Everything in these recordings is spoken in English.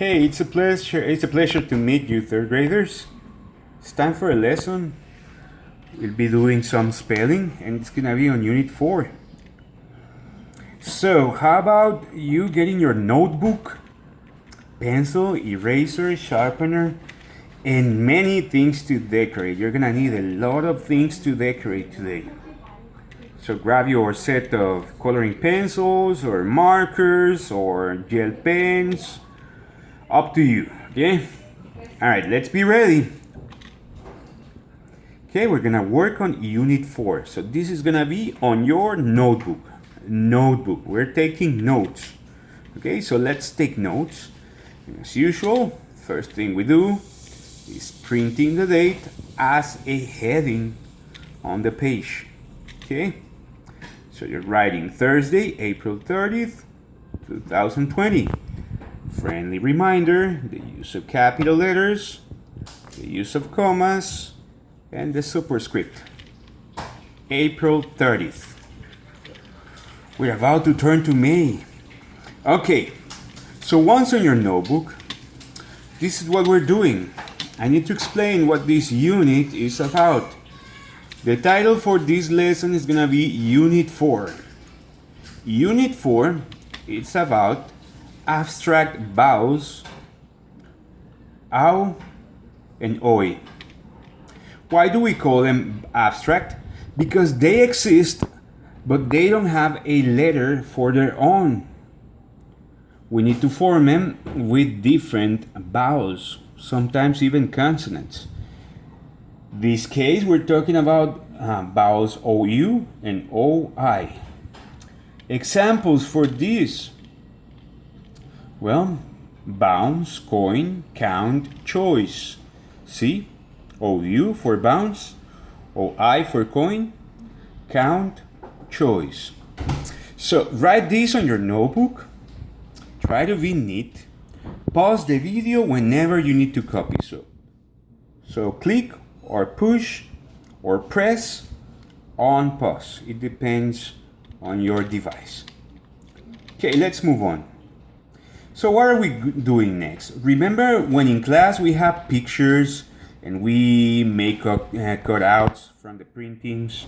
Hey, it's a pleasure. It's a pleasure to meet you, third graders. It's time for a lesson. We'll be doing some spelling, and it's gonna be on Unit 4. So, how about you getting your notebook, pencil, eraser, sharpener, and many things to decorate? You're gonna need a lot of things to decorate today. So grab your set of coloring pencils or markers or gel pens. Up to you, okay? All right, let's be ready. Okay, we're gonna work on Unit 4. So this is gonna be on your notebook. We're taking notes. Okay, so let's take notes. As usual, first thing we do is printing the date as a heading on the page. Okay, so you're writing Thursday, April 30th, 2020. Friendly reminder, the use of capital letters, the use of commas, and the superscript. April 30th. We're about to turn to May. Okay, so once on your notebook, this is what we're doing. I need to explain what this unit is about. The title for this lesson is gonna be Unit 4. Unit 4, it's about abstract vowels, ow and oi. Why do we call them abstract? Because they exist, but they don't have a letter for their own. We need to form them with different vowels, sometimes even consonants. This case, we're talking about vowels OU and OI. Examples for this: well, bounce, coin, count, choice. See? OU for bounce, OI for coin, count, choice. So write this on your notebook. Try to be neat. Pause the video whenever you need to copy. So click or push or press on pause. It depends on your device. Okay, let's move on. So what are we doing next? Remember when in class we have pictures and we make cutouts from the printings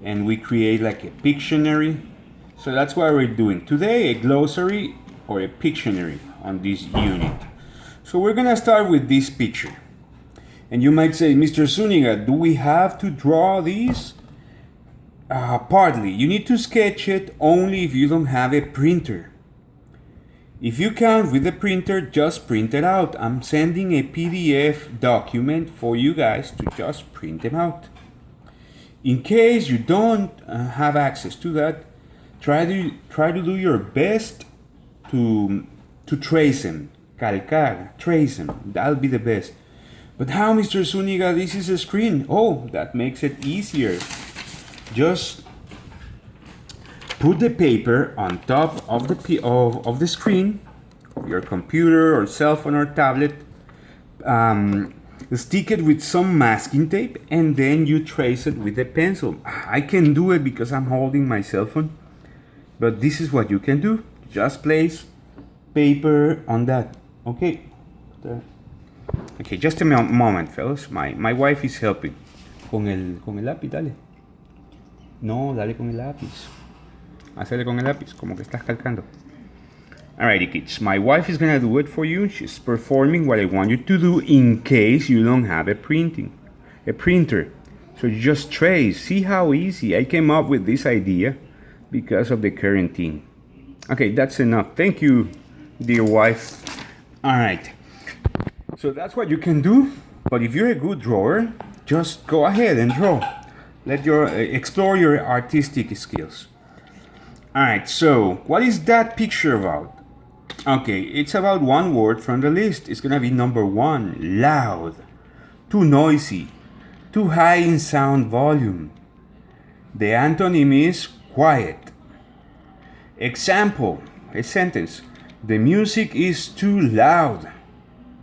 and we create like a Pictionary? So that's what we're doing today, a glossary or a Pictionary on this unit. So we're gonna start with this picture. And you might say, Mr. Zuniga, do we have to draw these? Partly. You need to sketch it only if you don't have a printer. If you can't with the printer, just print it out. I'm sending a PDF document for you guys to just print them out. In case you don't have access to that, try to do your best to trace them. Calcar, trace them. That'll be the best. But how, Mr. Zuniga? This is a screen. Oh, that makes it easier. Just put the paper on top of the screen of your computer or cell phone or tablet. Stick it with some masking tape and then you trace it with a pencil. I can do it because I'm holding my cell phone, but this is what you can do. Just place paper on that. Okay. Okay, just a moment, fellas. My wife is helping. Con el lápiz, dale. No, dale con el lápiz. Hacele con el lápiz, como que estás calcando. Alrighty, kids. My wife is gonna do it for you. She's performing what I want you to do in case you don't have a printer. So you just trace. See how easy. I came up with this idea because of the quarantine. Okay, that's enough. Thank you, dear wife. Alright. So that's what you can do. But if you're a good drawer, just go ahead and draw. Let your explore your artistic skills. Alright, so what is that picture about? Okay, it's about one word from the list. It's gonna be number 1, loud. Too noisy. Too high in sound volume. The antonym is quiet. Example, a sentence. The music is too loud.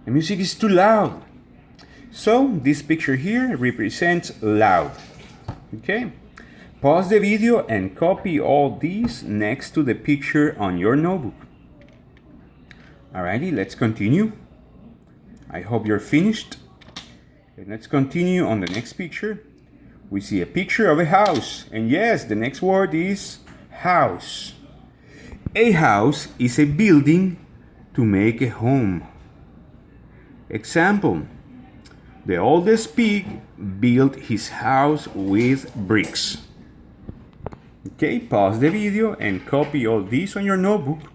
The music is too loud. So this picture here represents loud. Okay? Pause the video and copy all these next to the picture on your notebook. Alrighty, let's continue. I hope you're finished. And let's continue on the next picture. We see a picture of a house. And yes, the next word is house. A house is a building to make a home. Example: the oldest pig built his house with bricks. Okay, pause the video and copy all these on your notebook,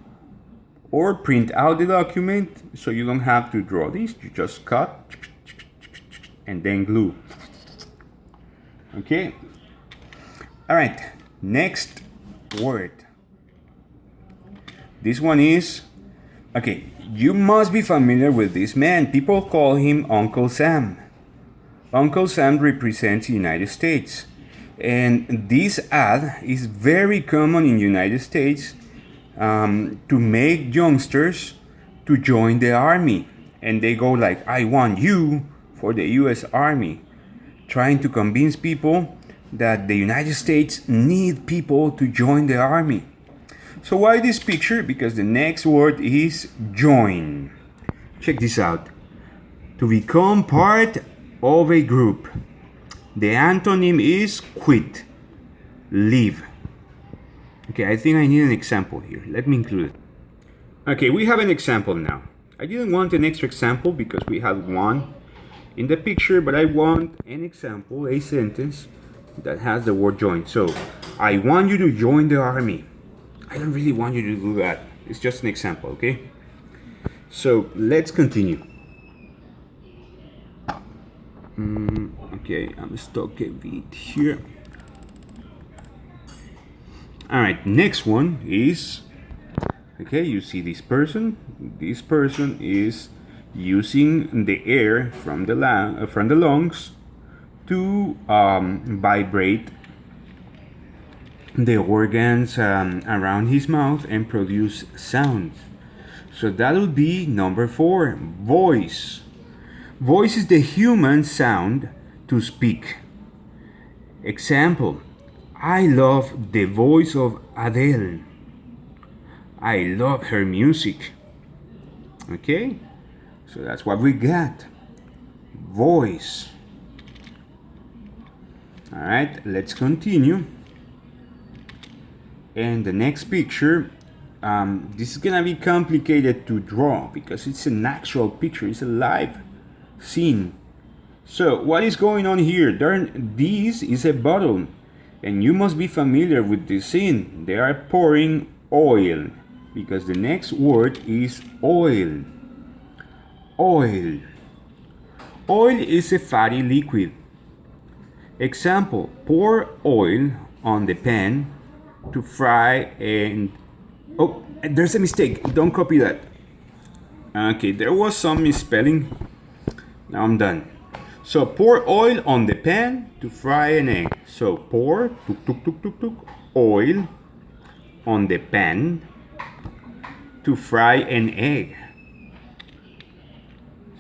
or print out the document so you don't have to draw this. You just cut and then glue. Okay. All right, next word. This one is, okay, you must be familiar with this man. People call him Uncle Sam. Uncle Sam represents the United States. And this ad is very common in the United States to make youngsters to join the army. And they go like, I want you for the US Army. Trying to convince people that the United States need people to join the army. So why this picture? Because the next word is join. Check this out. To become part of a group. The antonym is quit, leave. Okay, I think I need an example here. Let me include it. Okay, we have an example now. I didn't want an extra example because we had one in the picture, but I want an example, a sentence that has the word join. So, I want you to join the army. I don't really want you to do that. It's just an example, okay? So, let's continue. Okay, I'm stuck a bit here. Alright, next one is, okay, you see this person. This person is using the air from the lungs to vibrate the organs around his mouth and produce sounds. So that would be number 4, voice. Voice is the human sound to speak. Example: I love the voice of Adele. I love her music. Okay, so that's what we got. Voice. All right, let's continue. And the next picture, this is gonna be complicated to draw because it's an actual picture. It's a live scene. So what is going on here? This is a bottle, and you must be familiar with this scene. They are pouring oil because the next word is oil. Oil. Oil is a fatty liquid. Example: pour oil on the pan to fry and... Oh, there's a mistake. Don't copy that. Okay, there was some misspelling. Now I'm done. So pour oil on the pan to fry an egg. So pour oil on the pan to fry an egg.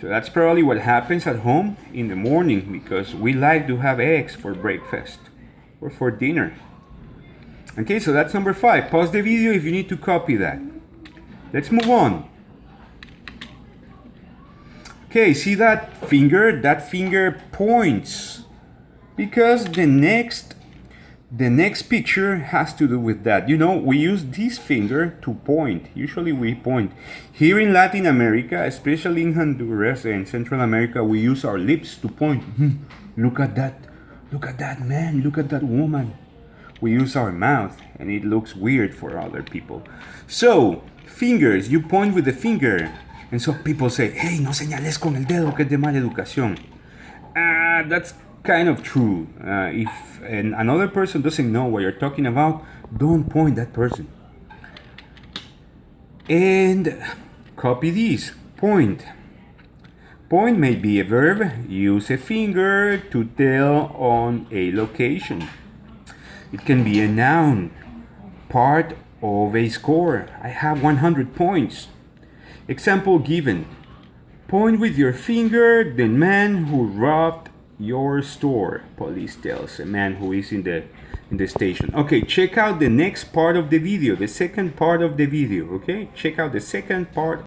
So that's probably what happens at home in the morning because we like to have eggs for breakfast or for dinner. Okay, so that's number 5. Pause the video if you need to copy that. Let's move on. Okay, see that finger? That finger points because the next picture has to do with that. You know, we use this finger to point. Usually we point. Here in Latin America, especially in Honduras and Central America, we use our lips to point. Look at that. Look at that man. Look at that woman. We use our mouth and it looks weird for other people. So, fingers, you point with the finger. And so people say, hey, no señales con el dedo, que es de mala educación. That's kind of true. If another person doesn't know what you're talking about, don't point that person. And copy this, point. Point may be a verb. Use a finger to tell on a location. It can be a noun, part of a score. I have 100 points. Example given. Point with your finger the man who robbed your store, police tells a man who is in the station. Okay, check out the next part of the video, the second part of the video, okay? Check out the second part.